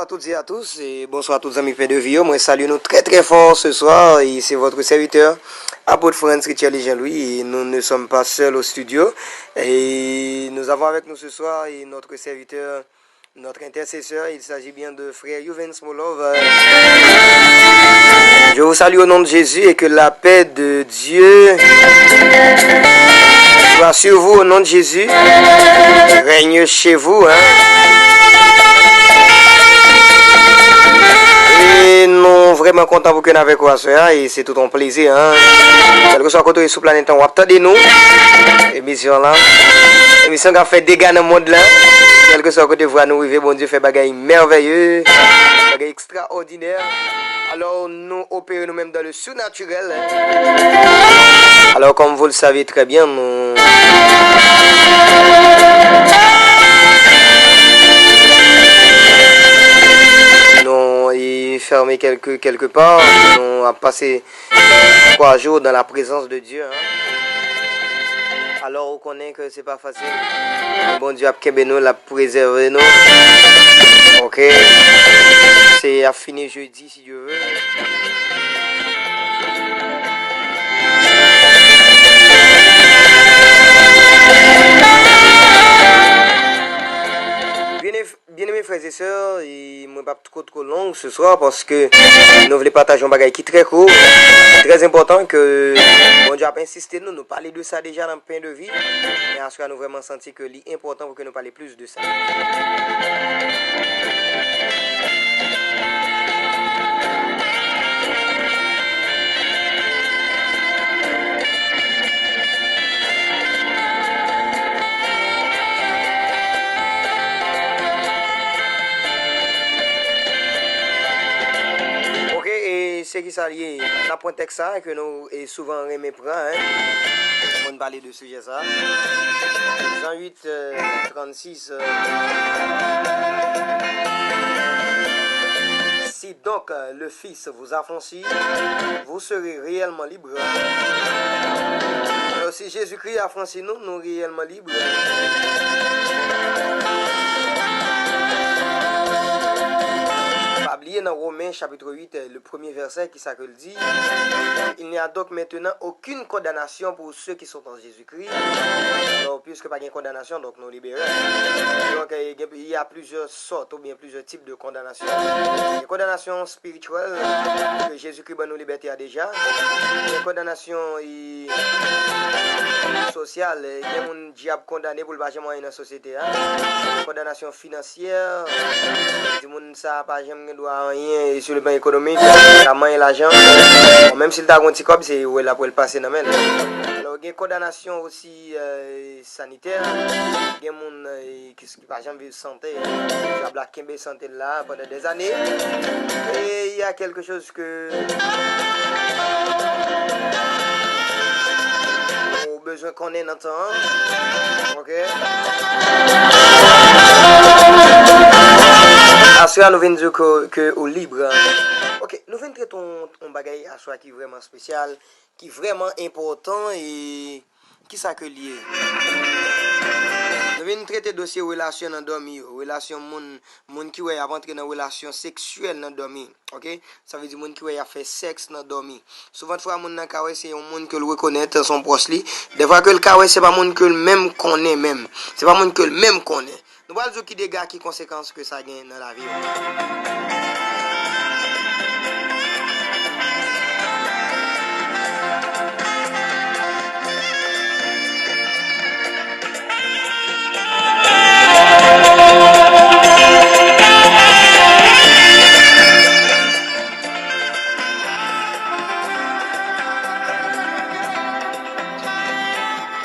à toutes et à tous et bonsoir à tous les amis Père de Vie. Moi, salue nous très très fort ce soir et c'est votre serviteur, apôtre Franz Richard Jean-Louis et nous ne sommes pas seuls au studio et nous avons avec nous ce soir et notre serviteur, notre intercesseur, il s'agit bien de frère Yuven Smolov. Je vous salue au nom de Jésus et que la paix de Dieu soit sur vous au nom de Jésus, règne chez vous. Et nous vraiment contents pour que nous avec vous et c'est tout un plaisir. Quel que soit côté sous planète, on va attendre nous. Émission là. Émission qui a fait dégâts dans le monde là. Quel que soit côté vous nous arriver, bon Dieu fait bagaille merveilleux, bagaille extraordinaire. Alors nous opérons nous-mêmes dans le surnaturel. Alors comme vous le savez très bien, nous fermé quelque part. On a passé 3 jours dans la présence de Dieu. Alors on connaît que c'est pas facile. Bon Dieu a préservé nous, l'a préservé nous. Ok. C'est à finir jeudi si Dieu veut. Bien-aimés frères et sœurs, je ne vais pas trop long ce soir parce que nous voulons partager un bagage qui est très court, très important que bon Dieu a insisté nous parler de ça déjà dans le pain de vie, mais en ce cas nous vraiment senti que c'est important pour que nous parlions plus de ça. C'est qui ça lié dans le texte ça que nous est souvent aimé prendre on parler de sujet ça Jean 8 36 si donc le Fils vous affranchit, vous serez réellement libre. Alors si Jésus-Christ affranchit nous, nous réellement libres. Dans Romains chapitre 8, le premier verset qui ça que le dit, il n'y a donc maintenant aucune condamnation pour ceux qui sont en Jésus-Christ. Alors, puisque pas de condamnation, donc nous libérons. Donc il y a plusieurs sortes ou bien plusieurs types de condamnation. Les condamnations spirituelles que Jésus-Christ nous liberté a déjà. Les condamnations sociales, il y a un diable condamné pour le bâtiment dans la société. Les condamnations financières, du monde ça pas jamais doit rien sur le plan économique, la main et l'argent. Bon, même s'il t'a un petit cop, c'est où elle a pour le passer dans même. Alors il y a une condamnation aussi sanitaire. Il y a des gens qui pas jamais vivre santé, qui a blaqué santé là pendant des années. Et il y a quelque chose que on a besoin qu'on ait dans le temps. OK? À cela, nous venons dire que au libre. Ok, nous venons traiter un bagage à soi qui est vraiment spécial, qui est vraiment important et qui ça que lié. Nous venons traiter dossier relation dans dormi, relation moun qui a rentré dans relation sexuelle dans dormi. OK? Ça veut dire moun qui a fait sexe dans dormi. Souvent fois moun nan ka c'est un moun que le reconnaît son proche li. Des fois que le ka c'est pas moun que le même connaît même. C'est pas moun que le même connaît. Nous allons dire qui dégâts, qui conséquences que ça gagne dans la vie.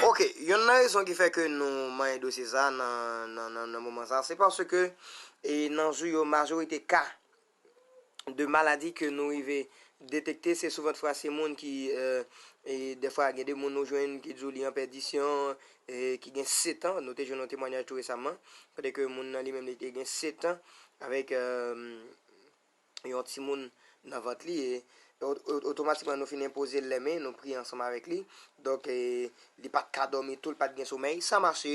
Ok, il y a une raison qui fait que nous m'avons dossier ça dans le moment ça, c'est parce que dans la majorité cas de maladies que nous avons détecté, c'est souvent fois ces gens qui et des fois il y a des gens nous joignent qui sont en perdition qui ont 7 ans, nous avons un témoignage tout récemment, peut-être que moun nan li même qui ont 7 ans avec un petit monde dans votre lit automatiquement nous finissons poser les mains, nous prions ensemble avec lui. Donc il pas de dormir tout, pas de sommeil, ça marche.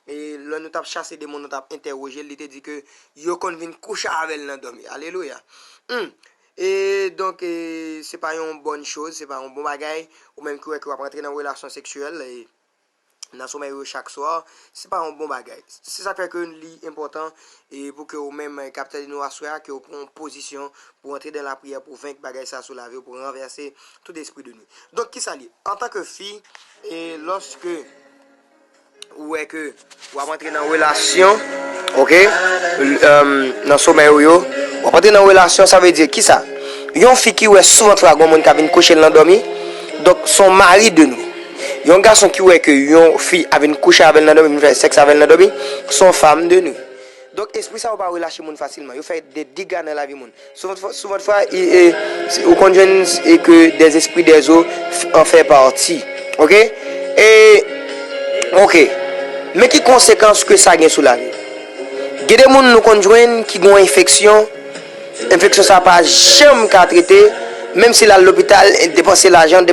Et là nous avons chassé des gens, nous avons interrogé, il a dit que yo kon vinn coucher avec lui dormir. Alléluia. Et donc c'est pas une bonne chose, c'est pas un bon bagage ou même que va rentrer dans une relation sexuelle et dans sommeil chaque soir, c'est pas un bon bagage. C'est ça fait que c'est important et pour que vous même capter nous asseoir que vous prenez position pour entrer dans la prière pour vaincre bagage ça sur la vie pour renverser tout esprit de nuit. Donc qui ça lié en tant que fille et lorsque ou est que vous rentrer dans une relation, OK, dans sommeil yo, vous rentrer dans une relation, ça veut dire qui ça? Une fille qui est souvent fois gon monde qui vient coucher l'endormi. Donc son mari de nous. Yon garçon qui ouais que yon fille avait une couche avec l'endormi, fait sexe avec l'endormi, son femme de nous. Donc esprit ça va pas relâcher moun facilement. Il fait des dégâts dans la vie moun. Souvent fois ou conjoint et que des esprits des eaux en fait partie. OK? Et OK. Mais qui conséquences que ça gagne sur la vie? Il y a des gens nous conjoint qui ont une infection ça pas jamais qu'à traiter même si à l'hôpital dépenser l'argent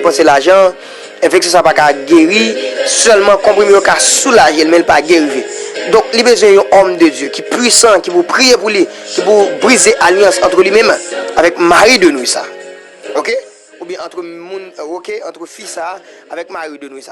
infection ça pas qu'à guérir seulement comprimé qu'à soulager mais pas guérir. Donc il besoin d'un homme de Dieu qui est puissant qui vous prier pour lui qui vous briser alliance entre lui-même avec mari de nous ça. OK? Ou bien entre fille ça avec mari de nous ça.